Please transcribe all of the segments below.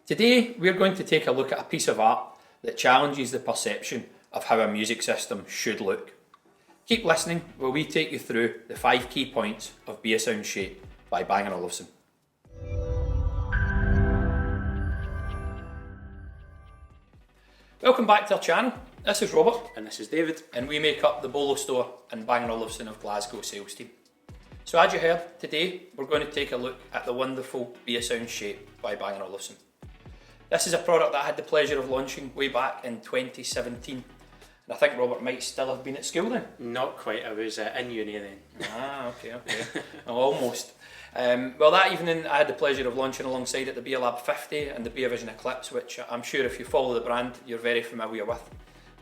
Today we're going to take a look at a piece of art that challenges the perception of how a music system should look. Keep listening while we take you through the 5 key points of Beosound Shape by Bang Olufsen. Welcome back to our channel. This is Robert. And this is David. And we make up the Bolo store and Bang Olufsen of Glasgow sales team. So as you heard, today we're going to take a look at the wonderful Beosound Shape by Bang Olufsen. This is a product that I had the pleasure of launching way back in 2017. And I think Robert might still have been at school then. Not quite, I was in uni then. Okay. Oh, almost. Well, that evening I had the pleasure of launching alongside it the Beolab 50 and the Beovision Eclipse, which I'm sure if you follow the brand you're very familiar with.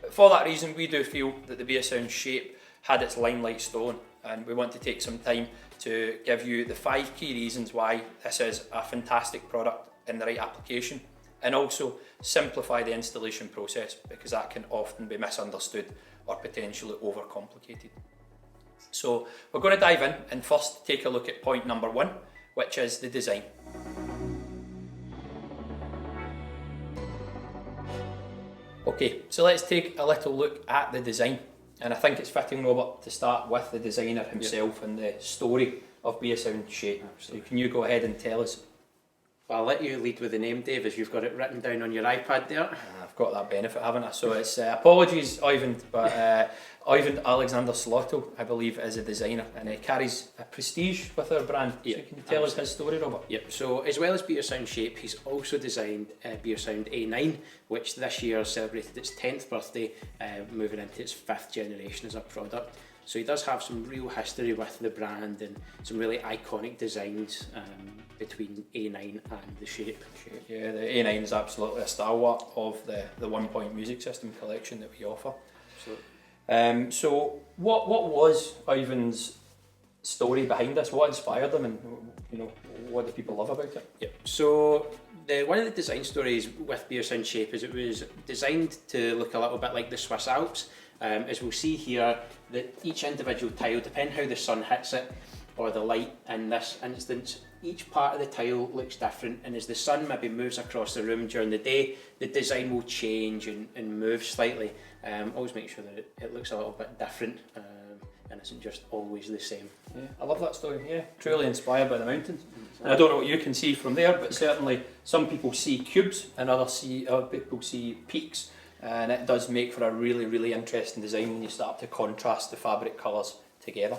But for that reason we do feel that the Beosound Shape had its limelight stolen, and we want to take some time to give you the 5 key reasons why this is a fantastic product in the right application, and also simplify the installation process because that can often be misunderstood or potentially overcomplicated. So we're going to dive in and first take a look at point number 1, which is the design. Okay, so let's take a little look at the design, and I think it's fitting, Robert, to start with the designer himself and the story of Beosound Shape. So can you go ahead and tell us? Well, I'll let you lead with the name, Dave, as you've got it written down on your iPad there. I've got that benefit, haven't I? So it's, apologies Oyvind, but Oyvind Alexander Slotto, I believe, is a designer, and he carries a prestige with our brand. So can you tell us his story, Robert? Yep, so as well as Beosound Shape, he's also designed Beosound A9, which this year celebrated its 10th birthday, moving into its 5th generation as a product. So he does have some real history with the brand and some really iconic designs between A9 and the Shape. Yeah, the A9 is absolutely a stalwart of the 1-point music system collection that we offer. So what was Oyvind's story behind this? What inspired him, and what do people love about it? Yep. So one of the design stories with Beosound Shape is it was designed to look a little bit like the Swiss Alps. As we'll see here, that each individual tile, depending how the sun hits it or the light in this instance, each part of the tile looks different, and as the sun maybe moves across the room during the day, the design will change and move slightly. Always make sure that it looks a little bit different and isn't just always the same. Yeah, I love that story. Yeah, truly inspired by the mountains. And I don't know what you can see from there, but certainly some people see cubes and other people see peaks. And it does make for a really, really interesting design when you start to contrast the fabric colours together.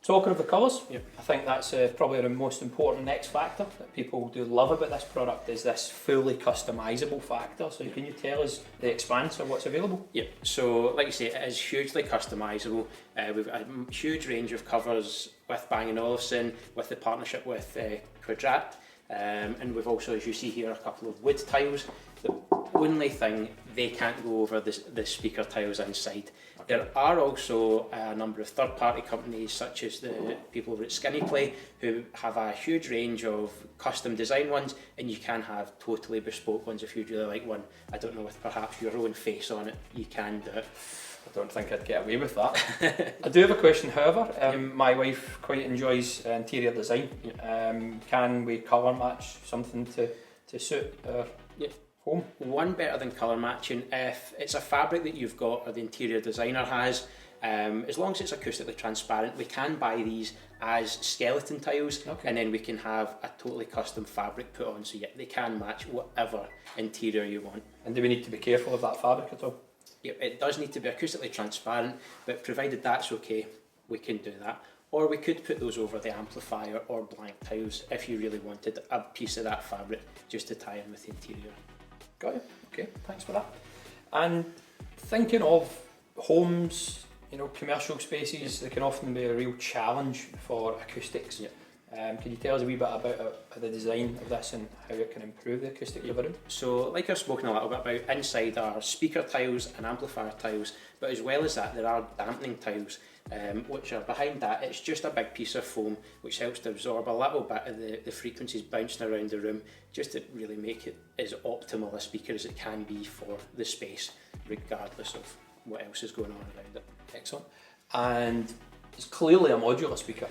Talking of the colours, I think that's probably the most important next factor that people do love about this product is this fully customisable factor. So can you tell us the expanse of what's available? Yep, so like you say, it is hugely customisable. We've got a huge range of covers with Bang & Olufsen, with the partnership with Quadrat. And we've also, as you see here, a couple of wood tiles. The only thing, they can't go over the speaker tiles inside. Okay. There are also a number of third-party companies such as the people over at Skinny Play who have a huge range of custom design ones, and you can have totally bespoke ones if you really like one. I don't know, with perhaps your own face on it, you can do it. I don't think I'd get away with that. I do have a question, however. My wife quite enjoys interior design. Can we colour match something to suit our home? One better than colour matching, if it's a fabric that you've got or the interior designer has, as long as it's acoustically transparent, we can buy these as skeleton tiles, and then we can have a totally custom fabric put on, so they can match whatever interior you want. And do we need to be careful of that fabric at all? Yep, it does need to be acoustically transparent, but provided that's okay, we can do that. Or we could put those over the amplifier or blank tiles if you really wanted a piece of that fabric just to tie in with the interior. Got it. Okay, thanks for that. And thinking of homes, commercial spaces, they can often be a real challenge for acoustics. Can you tell us a wee bit about the design of this and how it can improve the acoustics of a room? So, like I've spoken a little bit about, inside are speaker tiles and amplifier tiles, but as well as that there are dampening tiles, which are behind that. It's just a big piece of foam which helps to absorb a little bit of the frequencies bouncing around the room, just to really make it as optimal a speaker as it can be for the space, regardless of what else is going on around it. Excellent. And it's clearly a modular speaker.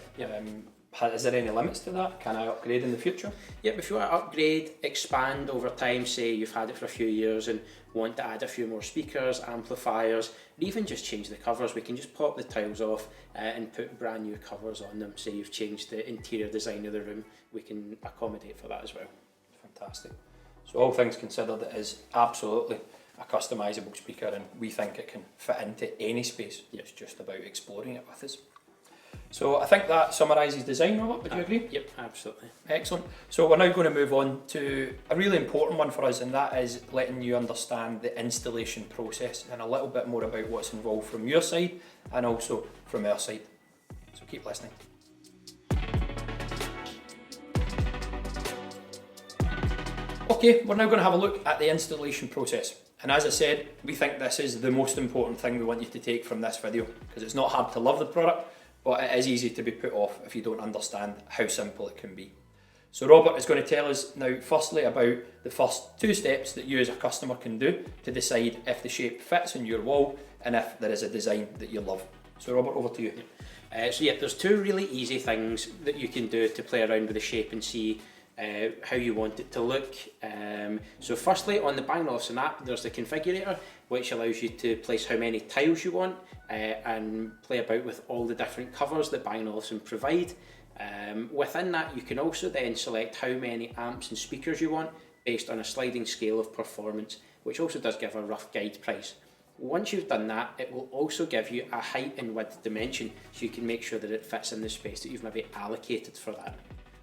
Is there any limits to that? Can I upgrade in the future? Yep, if you want to upgrade, expand over time, say you've had it for a few years and want to add a few more speakers, amplifiers, or even just change the covers, we can just pop the tiles off and put brand new covers on them. Say you've changed the interior design of the room, we can accommodate for that as well. Fantastic. So all things considered, it is absolutely a customisable speaker, and we think it can fit into any space. It's just about exploring it with us. So I think that summarises design, Robert, would you agree? Yep, absolutely. Excellent. So we're now going to move on to a really important one for us, and that is letting you understand the installation process and a little bit more about what's involved from your side and also from our side. So keep listening. Okay, we're now going to have a look at the installation process. And as I said, we think this is the most important thing we want you to take from this video, because it's not hard to love the product, but it is easy to be put off if you don't understand how simple it can be. So Robert is going to tell us now firstly about the first 2 steps that you as a customer can do to decide if the shape fits on your wall and if there is a design that you love. So Robert, over to you. There's 2 really easy things that you can do to play around with the shape and see how you want it to look. So firstly, on the Bang Olufsen app, there's the configurator, which allows you to place how many tiles you want and play about with all the different covers that Bang Olufsen provide. Within that, you can also then select how many amps and speakers you want based on a sliding scale of performance, which also does give a rough guide price. Once you've done that, it will also give you a height and width dimension, so you can make sure that it fits in the space that you've maybe allocated for that.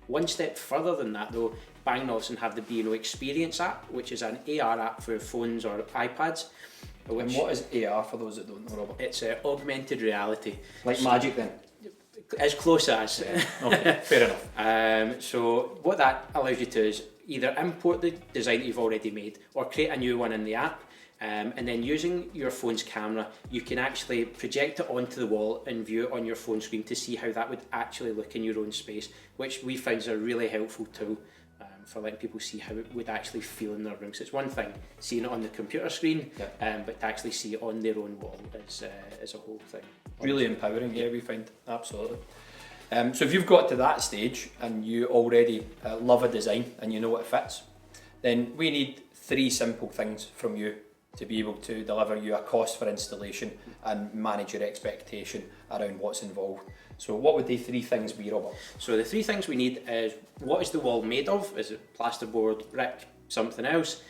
One step further than that though, Bang Olufsen have the B&O Experience app, which is an AR app for phones or iPads. And what is AR for those that don't know, Robert? It's augmented reality. Like magic then? As close as. Okay, fair enough. So what that allows you to is either import the design that you've already made or create a new one in the app. And then using your phone's camera, you can actually project it onto the wall and view it on your phone screen to see how that would actually look in your own space, which we find is a really helpful tool for letting people see how it would actually feel in their room. So it's one thing seeing it on the computer screen, but to actually see it on their own wall is a whole thing. Really empowering, yeah, we find, absolutely. So if you've got to that stage and you already love a design and you know it fits, then we need 3 simple things from you to be able to deliver you a cost for installation and manage your expectation around what's involved. So what would the 3 things be, Robert? So the 3 things we need is, what is the wall made of? Is it plasterboard, brick, something else?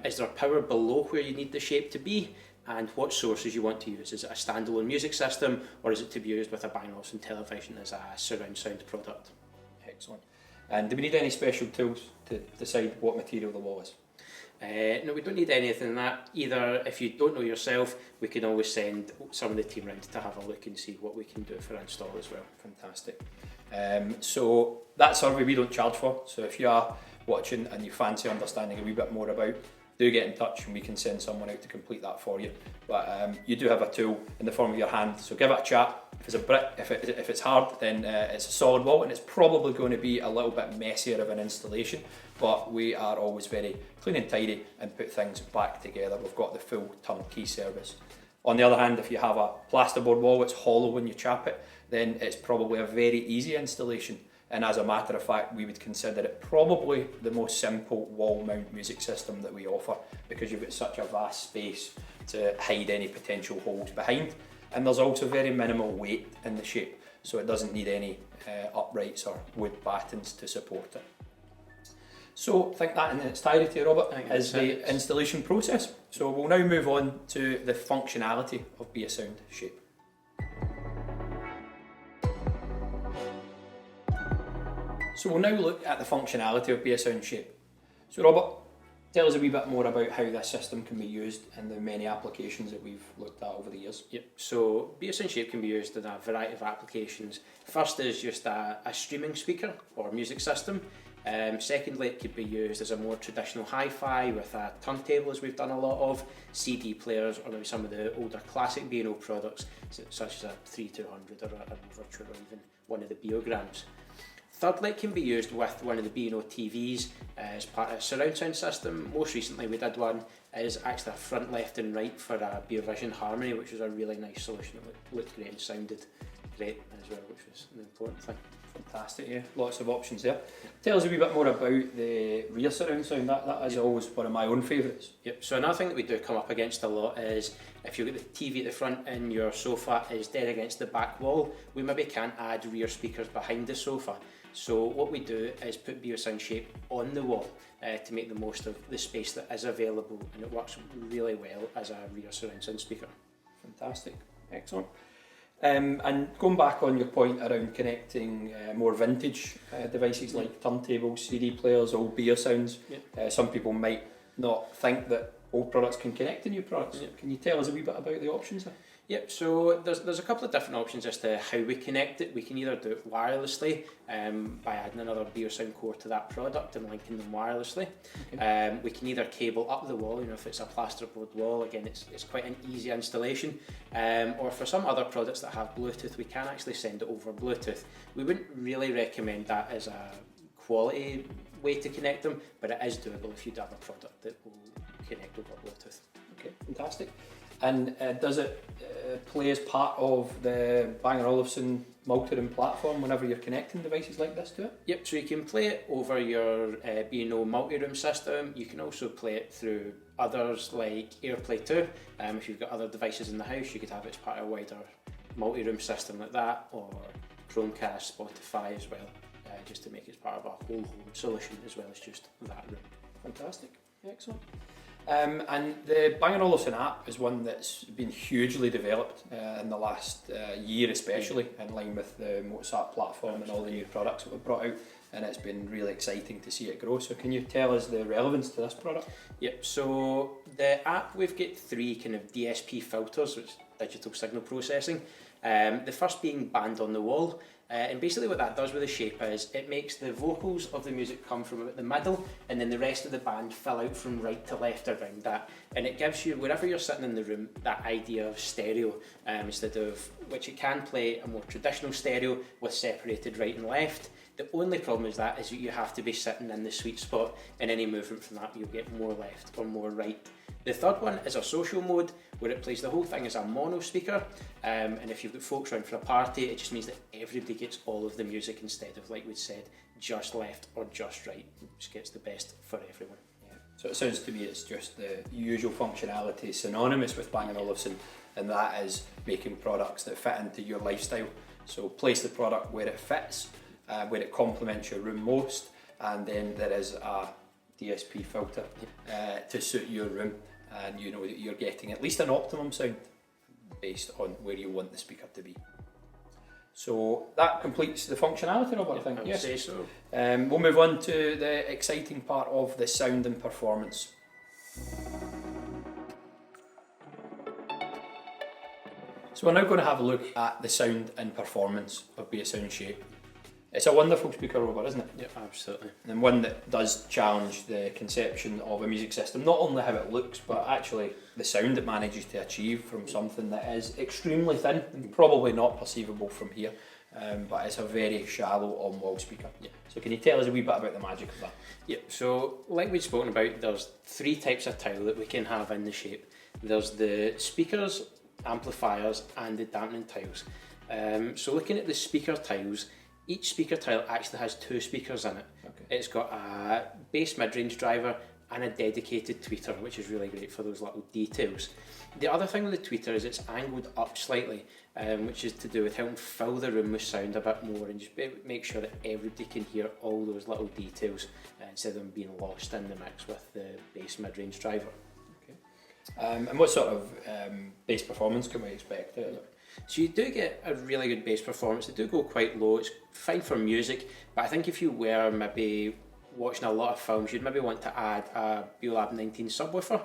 Is there power below where you need the shape to be? And what sources you want to use. Is it a standalone music system, or is it to be used with a Bang Olufsen television as a surround sound product? Excellent. And do we need any special tools to decide what material the wall is? No, we don't need anything like that. Either if you don't know yourself, we can always send some of the team round to have a look and see what we can do for install as well. Fantastic. So that survey we don't charge for, so if you are watching and you fancy understanding a wee bit more about, do get in touch and we can send someone out to complete that for you. But you do have a tool in the form of your hand, so give it a chat. If it's a brick, if it's hard, then it's a solid wall, and it's probably going to be a little bit messier of an installation, but we are always very clean and tidy and put things back together. We've got the full turnkey service. On the other hand, if you have a plasterboard wall, it's hollow when you chap it, then it's probably a very easy installation. And as a matter of fact, we would consider it probably the most simple wall mount music system that we offer, because you've got such a vast space to hide any potential holes behind. And there's also very minimal weight in the shape, so it doesn't need any uprights or wood battens to support it. So I think that in its entirety, Robert, is the installation process. So we'll now move on to the functionality of Beosound Shape. So we'll now look at the functionality of Beosound Shape. So Robert, tell us a wee bit more about how this system can be used in the many applications that we've looked at over the years. Yep, so Beosound Shape can be used in a variety of applications. First is just a streaming speaker or music system. Secondly, it could be used as a more traditional hi-fi with a turntable, as we've done a lot of, CD players, or maybe some of the older classic B&O products, such as a 3200 or an Overture, or even one of the Beograms. Thirdly, it can be used with one of the B&O TVs as part of a surround sound system. Most recently we did one is actually a front, left and right for a Beovision Harmony, which was a really nice solution. It looked great and sounded great as well, which was the important thing. Fantastic, yeah. Lots of options there. Tell us a wee bit more about the rear surround sound. That is always one of my own favourites. Yep. So another thing that we do come up against a lot is if you've got the TV at the front and your sofa is dead against the back wall, we maybe can't add rear speakers behind the sofa. So what we do is put Beosound Shape on the wall to make the most of the space that is available, and it works really well as a rear surround sound speaker. Fantastic, excellent. And going back on your point around connecting more vintage devices like turntables, CD players, old Beosounds, some people might not think that old products can connect to new products. Can you tell us a wee bit about the options there? Yep, so there's a couple of different options as to how we connect it. We can either do it wirelessly by adding another Beosound core to that product and linking them wirelessly. Okay. We can either cable up the wall, if it's a plasterboard wall, again it's quite an easy installation. Or for some other products that have Bluetooth, we can actually send it over Bluetooth. We wouldn't really recommend that as a quality way to connect them, but it is doable if you do have a product that will connect over Bluetooth. Okay, fantastic. And does it play as part of the Bang Olufsen multi-room platform whenever you're connecting devices like this to it? Yep, so you can play it over your B&O multi-room system. You can also play it through others like AirPlay 2. If you've got other devices in the house, you could have it as part of a wider multi-room system like that, or Chromecast, Spotify as well, just to make it part of a whole home solution as well as just that room. Fantastic, excellent. And the Bang Olufsen app is one that's been hugely developed in the last year, especially in line with the Mozart platform and all the new products that we've brought out, and it's been really exciting to see it grow. So can you tell us the relevance to this product? Yep, so the app, we've got 3 kind of DSP filters, which is digital signal processing. The first being band on the wall. And basically what that does with the Shape is it makes the vocals of the music come from about the middle, and then the rest of the band fill out from right to left around that. And it gives you, wherever you're sitting in the room, that idea of stereo, instead of, which it can play a more traditional stereo with separated right and left. The only problem is that you have to be sitting in the sweet spot, and any movement from that you'll get more left or more right. The third one is a social mode, where it plays the whole thing as a mono speaker, and if you've got folks around for a party, it just means that everybody gets all of the music instead of, like we said, just left or just right. It just gets the best for everyone. Yeah. So it sounds to me it's just the usual functionality synonymous with Bang & Olufsen, and that is making products that fit into your lifestyle. So place the product where it fits, where it complements your room most, and then there is a DSP filter to suit your room, and you know that you're getting at least an optimum sound based on where you want the speaker to be. So that completes the functionality, Robert, I think. I would say so. We'll move on to the exciting part of the sound and performance. So we're now going to have a look at the sound and performance of Beosound Shape. It's a wonderful speaker, Robert, isn't it? Yeah, absolutely. And one that does challenge the conception of a music system, not only how it looks, but actually the sound it manages to achieve from something that is extremely thin and probably not perceivable from here, but it's a very shallow on-wall speaker. Yeah. So can you tell us a wee bit about the magic of that? Yeah, so like we've spoken about, there's 3 types of tile that we can have in the Shape. There's the speakers, amplifiers, and the dampening tiles. So looking at the speaker tiles, each speaker tile actually has 2 speakers in it. Okay. It's got a bass mid-range driver and a dedicated tweeter, which is really great for those little details. The other thing with the tweeter is it's angled up slightly, which is to do with helping fill the room with sound a bit more and just make sure that everybody can hear all those little details instead of them being lost in the mix with the bass mid-range driver. Okay. And what sort of bass performance can we expect out of it? So you do get a really good bass performance. They do go quite low. It's fine for music, but I think if you were maybe watching a lot of films, you'd maybe want to add a Beolab 19 subwoofer,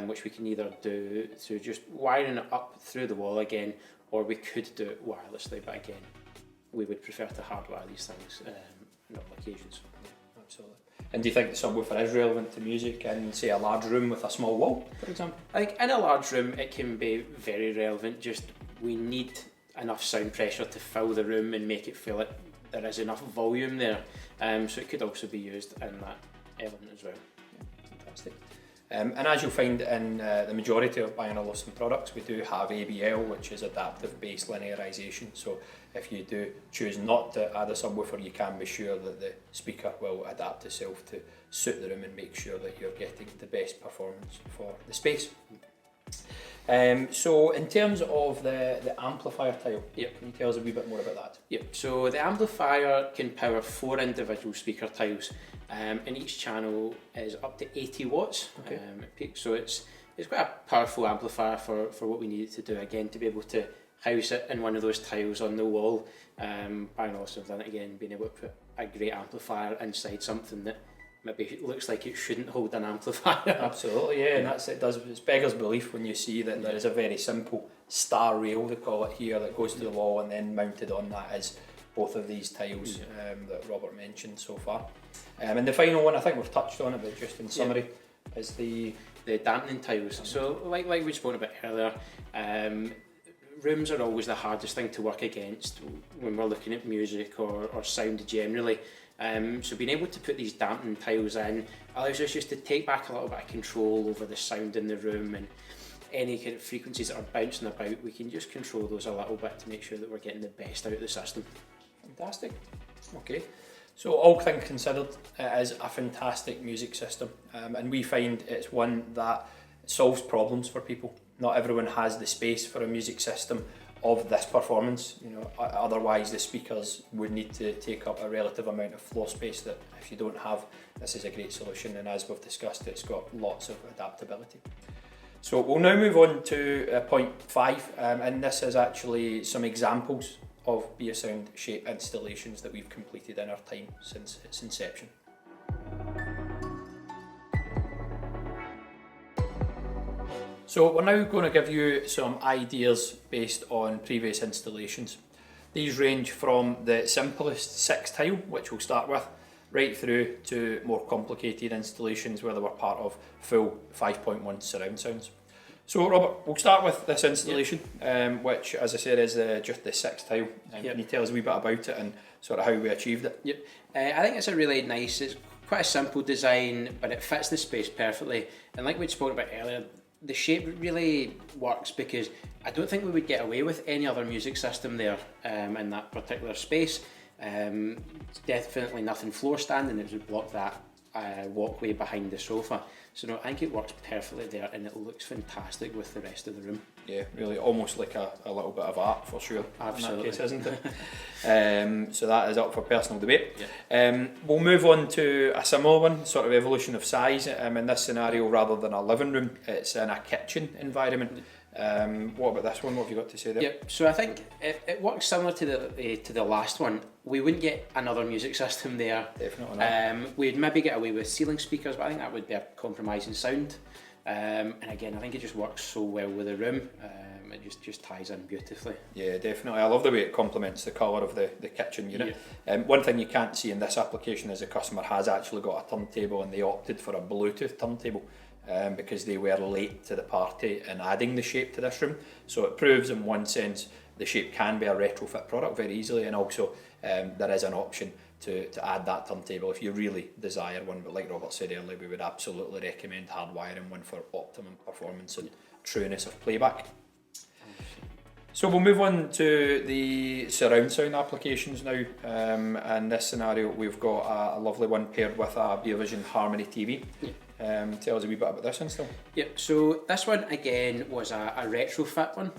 which we can either do through just wiring it up through the wall again, or we could do it wirelessly, but again, we would prefer to hardwire these things on all occasions. Yeah, absolutely. And do you think the subwoofer is relevant to music in, say, a large room with a small wall, for example? I think in a large room it can be very relevant. Just we need enough sound pressure to fill the room and make it feel like there is enough volume there. So it could also be used in that element as well. Yeah, fantastic. And as you'll find in the majority of Bang Olufsen products, we do have ABL, which is adaptive bass linearization. So if you do choose not to add a subwoofer, you can be sure that the speaker will adapt itself to suit the room and make sure that you're getting the best performance for the space. So in terms of the amplifier tile, Yep. can you tell us a wee bit more about that? Yep, so the amplifier can power 4 individual speaker tiles, and each channel is up to 80 watts. Okay. At peak. So it's quite a powerful amplifier for what we need it to do, again, to be able to house it in one of those tiles on the wall. Bang Olufsen have done it again, being able to put a great amplifier inside something that maybe looks like it shouldn't hold an amplifier. Absolutely, yeah, and it's beggars belief when you see that there is a very simple star rail, they call it here, that goes to the wall, and then mounted on that is both of these tiles that Robert mentioned so far. And the final one, I think we've touched on it, but just in summary, is the dampening tiles. So like we spoke about earlier, rooms are always the hardest thing to work against when we're looking at music or sound generally. So being able to put these dampening tiles in allows us just to take back a little bit of control over the sound in the room, and any kind of frequencies that are bouncing about, we can just control those a little bit to make sure that we're getting the best out of the system. Fantastic. Okay, so all things considered, it is a fantastic music system, and we find it's one that solves problems for people. Not everyone has the space for a music system of this performance. You know, otherwise the speakers would need to take up a relative amount of floor space that if you don't have, this is a great solution, and as we've discussed, it's got lots of adaptability. So we'll now move on to point 5, and this is actually some examples of Beosound Shape installations that we've completed in our time since its inception. So we're now going to give you some ideas based on previous installations. These range from the simplest 6 tile, which we'll start with, right through to more complicated installations where they were part of full 5.1 surround sounds. So Robert, we'll start with this installation, which, as I said, is just the 6 tile. Can you tell us a wee bit about it and sort of how we achieved it? Yep, I think it's a really nice, it's quite a simple design, but it fits the space perfectly. And like we'd spoken about earlier, the shape really works because I don't think we would get away with any other music system there in that particular space. It's definitely nothing floor standing, it would block that walkway behind the sofa. So no, I think it works perfectly there, and it looks fantastic with the rest of the room. Yeah, really almost like a little bit of art for sure. Absolutely. In that case, isn't it? So that is up for personal debate. Yeah. We'll move on to a similar one, sort of evolution of size. In this scenario, rather than a living room, it's in a kitchen environment. What about this one? What have you got to say there? Yep. So I think it works similar to the last one. We wouldn't get another music system there. Definitely not. We'd maybe get away with ceiling speakers, but I think that would be a compromising sound. And again, I think it just works so well with the room. It just ties in beautifully. Yeah, definitely. I love the way it complements the colour of the kitchen unit. Yeah. One thing you can't see in this application is the customer has actually got a turntable, and they opted for a Bluetooth turntable. Because they were late to the party in adding the Shape to this room. So it proves in one sense the Shape can be a retrofit product very easily, and also there is an option to add that turntable if you really desire one. But like Robert said earlier, we would absolutely recommend hardwiring one for optimum performance and trueness of playback. So we'll move on to the surround sound applications now. In this scenario, we've got a lovely one paired with a Beovision Harmony TV. Tell us a wee bit about this install. Yep, so this one again was a retrofit one.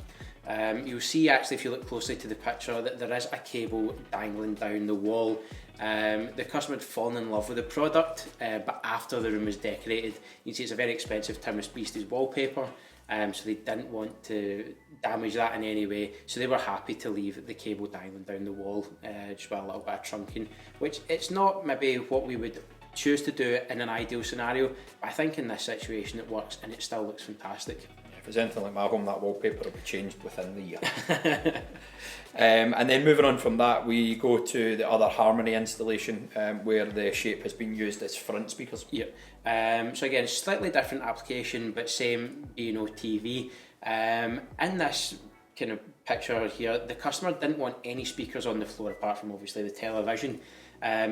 You'll see actually if you look closely to the picture that there is a cable dangling down the wall. The customer had fallen in love with the product, but after the room was decorated, you can see it's a very expensive Timus Beasties wallpaper. So they didn't want to damage that in any way, so they were happy to leave the cable dangling down the wall, just with a little bit of trunking, which it's not maybe what we would choose to do in an ideal scenario, but I think in this situation it works and it still looks fantastic. Yeah, if it's anything like my home, that wallpaper will be changed within the year. And then moving on from that, we go to the other Harmony installation where the Shape has been used as front speakers. Yep. So again, slightly different application, but same B&O TV. In this kind of picture here, the customer didn't want any speakers on the floor apart from obviously the television.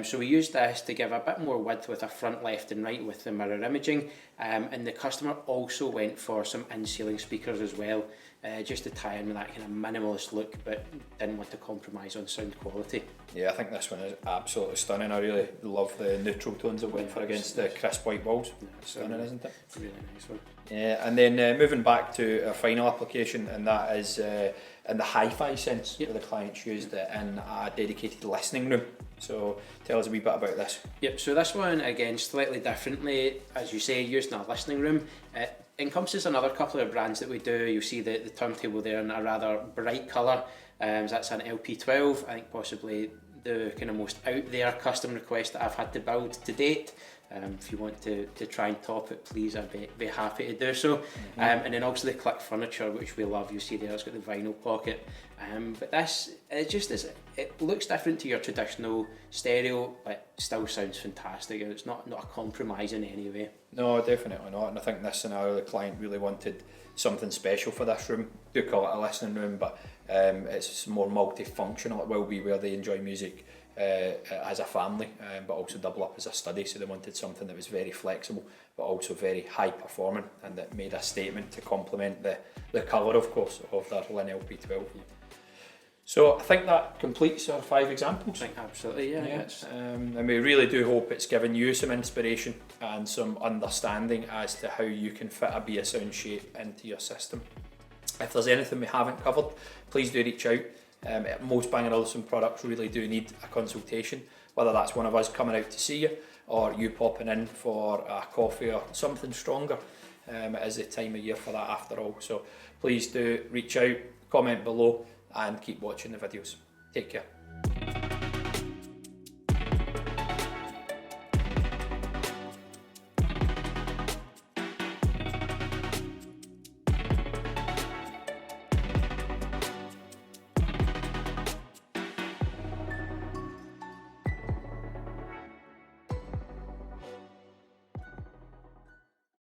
So we used this to give a bit more width with a front, left and right with the mirror imaging, and the customer also went for some in-ceiling speakers as well, just to tie in with that kind of minimalist look, but didn't want to compromise on sound quality. Yeah, I think this one is absolutely stunning. I really love the neutral tones it went for against the crisp white walls. Stunning, isn't it? Really nice one. Yeah, and then moving back to our final application, and that is in the hi-fi sense, where the clients used it in a dedicated listening room. So tell us a wee bit about this. Yep, so this one, again, slightly differently, as you say, used in a listening room. It encompasses another couple of brands that we do. You'll see the turntable there in a rather bright colour. That's an LP12, I think possibly the kind of most out there custom request that I've had to build to date. If you want to try and top it, please, I'd be happy to do so. And then also the click furniture, which we love. You see there, it's got the vinyl pocket. But this, it looks different to your traditional stereo, but still sounds fantastic. It's not a compromise in any way. No, definitely not. And I think this scenario, the client really wanted something special for this room. Do call it a listening room, but it's more multifunctional. It will be where they enjoy music as a family, but also double up as a study. So they wanted something that was very flexible, but also very high performing, and that made a statement to complement the colour, of course, of that Lin LP12. So I think that completes our 5 examples. I think absolutely, yeah. And we really do hope it's given you some inspiration and some understanding as to how you can fit a Beosound Shape into your system. If there's anything we haven't covered, please do reach out. Most Bang Olufsen products really do need a consultation, whether that's one of us coming out to see you or you popping in for a coffee or something stronger. It is the time of year for that after all. So please do reach out, comment below, and keep watching the videos. Take care.